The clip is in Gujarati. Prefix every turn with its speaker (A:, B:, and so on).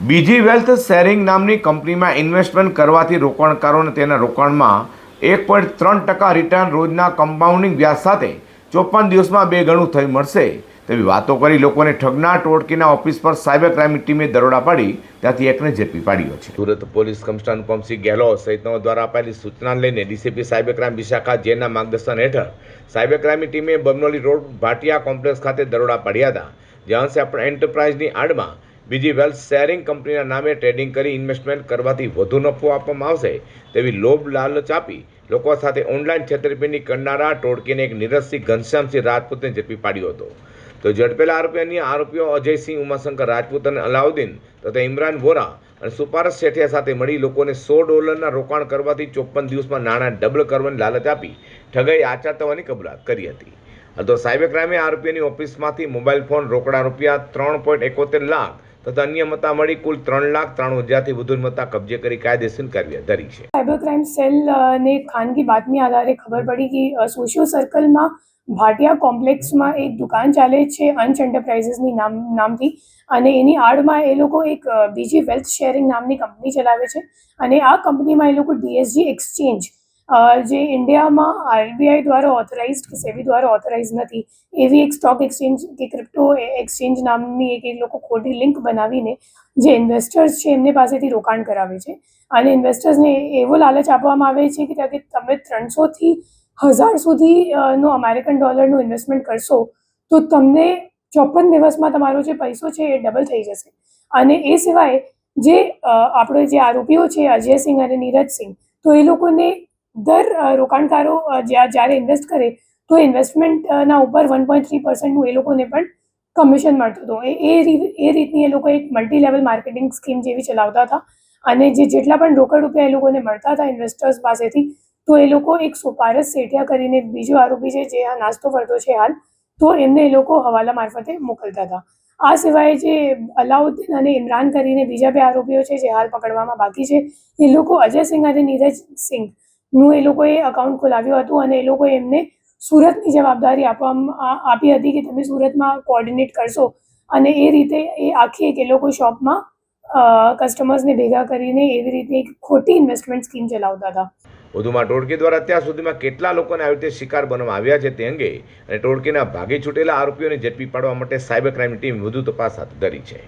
A: બીજી વેલ્થ શેરિંગ નામની કંપનીમાં ઇન્વેસ્ટમેન્ટ કરવાથી રોકાણકારોને તેના રોકાણમાં 1.3% રિટર્ન રોજના કમ્પાઉન્ડિંગ વ્યાજ સાથે 54 દિવસમાં 2 ગણું થઈ મળશે તેવી વાતો કરી લોકોને ઠગનાર ટોળકીના ઓફિસ પર સાયબર ક્રાઇમની ટીમે દરોડા પાડી ત્યાંથી એકને ઝડપી પાડ્યો છે। સુરત પોલીસ કમિશનર અનુપમસિંહ ગેહલોત સહિતનાઓ દ્વારા અપાયેલી સૂચનાને લઈને ડીસીપી સાયબર ક્રાઇમ વિશાખા જેના માર્ગદર્શન હેઠળ સાયબર ક્રાઇમની ટીમે બમનોલી રોડ ભાટિયા કોમ્પ્લેક્સ ખાતે દરોડા પાડ્યા હતા, જ્યાં સેપ્ટ એન્ટરપ્રાઇઝની આડમાં બીજી વેલ્થ શેરિંગ કંપનીના નામે ટ્રેડિંગ કરી ઇન્વેસ્ટમેન્ટ કરવાથી વધુ નફો આપવામાં આવશે તેવી લોભ લાલચ આપી લોકો સાથે ઓનલાઈન છેતરપિંડી કરનારા ટોળકીને એક નીરજસિંહ ઘનશ્યામસિંહ રાજપૂતને ઝડપી પાડ્યો હતો। તો ઝડપેલા આરોપીઓ અજયસિંહ ઉમાશંકર રાજપૂત અને અલાઉદ્દીન તથા ઇમરાન વોરા અને સુપારસ શેઠિયા સાથે મળી લોકોને $100 રોકાણ કરવાથી 54 દિવસમાં નાણાં ડબલ કરવાની લાલચ આપી ઠગાઈ આચરવાની કબૂલાત કરી હતી। તો સાયબર ક્રાઇમે આરોપીઓની ઓફિસમાંથી મોબાઈલ ફોન, રોકડા રૂપિયા 3.71 લાખ તથા અન્ય મત્તા મળી કુલ 3,93,000થી વધુ મત્તા કબજે કરી કાયદેસર કાર્યવાહી ધરી છે।
B: સાયબર ક્રાઇમ સેલ ને ખાનગી બાતમી આધારે ખબર પડી કે સોશિયો સર્કલમાં ભાટિયા કોમ્પ્લેક્સમાં એક દુકાન ચાલે છે અંશ એન્ટરપ્રાઇઝીસની નામથી, અને એની આડમાં એ લોકો એક બીજી વેલ્થ શેરિંગ નામની કંપની ચલાવે છે। અને આ કંપનીમાં એ લોકો DSG એક્સચેન્જ, જે ઇન્ડિયામાં RBI દ્વારા ઓથોરાઇઝડ કે સેબી દ્વારા ઓથોરાઇઝ નથી એવી એક સ્ટોક એક્સચેન્જ કે ક્રિપ્ટો એક્સચેન્જ નામની એક એ લોકો ખોટી લિંક બનાવીને જે ઇન્વેસ્ટર્સ છે એમની પાસેથી રોકાણ કરાવે છે। અને ઇન્વેસ્ટર્સને એવો લાલચ આપવામાં આવે છે કે તમે 300થી 1000 સુધીનો અમેરિકન ડોલરનું ઇન્વેસ્ટમેન્ટ કરશો તો તમને 54 દિવસમાં તમારો જે પૈસો છે એ ડબલ થઈ જશે। અને એ સિવાય જે આપણે જે આરોપીઓ છે અજયસિંહ અને નીરજસિંહ, તો એ લોકોને દર રોકાણકારો જ્યારે ઇન્વેસ્ટ કરે તો ઇન્વેસ્ટમેન્ટના ઉપર 1.3%નું એ લોકોને પણ કમિશન મળતું હતું। એ રીતની એ લોકો એક મલ્ટી લેવલ માર્કેટિંગ સ્કીમ જેવી ચલાવતા હતા। અને જેટલા પણ રોકડ રૂપિયા એ લોકોને મળતા હતા ઇન્વેસ્ટર્સ પાસેથી, તો એ લોકો એક સુપારસ શેઠિયા કરીને બીજો આરોપી છે જે આ નાસ્તો ફરતો છે હાલ, તો એમને એ લોકો હવાલા મારફતે મોકલતા હતા। આ સિવાય જે અલાઉદ્દીન અને ઇમરાન કરીને બીજા 2 આરોપીઓ છે જે હાલ પકડવામાં બાકી છે, એ લોકો અજયસિંહ અને નીરજસિંહનું એ લોકોએ અકાઉન્ટ ખોલાવ્યું હતું અને એ લોકોએ એમને સુરતની જવાબદારી આપી હતી કે તમે સુરતમાં કોઓર્ડિનેટ કરશો, અને એ રીતે એ આખી એક એ લોકો શોપમાં કસ્ટમર્સને ભેગા કરીને એવી રીતે એક ખોટી ઇન્વેસ્ટમેન્ટ સ્કીમ ચલાવતા હતા।
A: વધુમાં ટોળકી દ્વારા અત્યાર સુધીમાં કેટલા લોકોને આવી રીતે શિકાર બનવામાં આવ્યા છે તે અંગે અને ટોળકીના ભાગી છૂટેલા આરોપીઓને ઝડપી પાડવા માટે સાયબર ક્રાઇમની ટીમ વધુ તપાસ હાથ ધરી છે।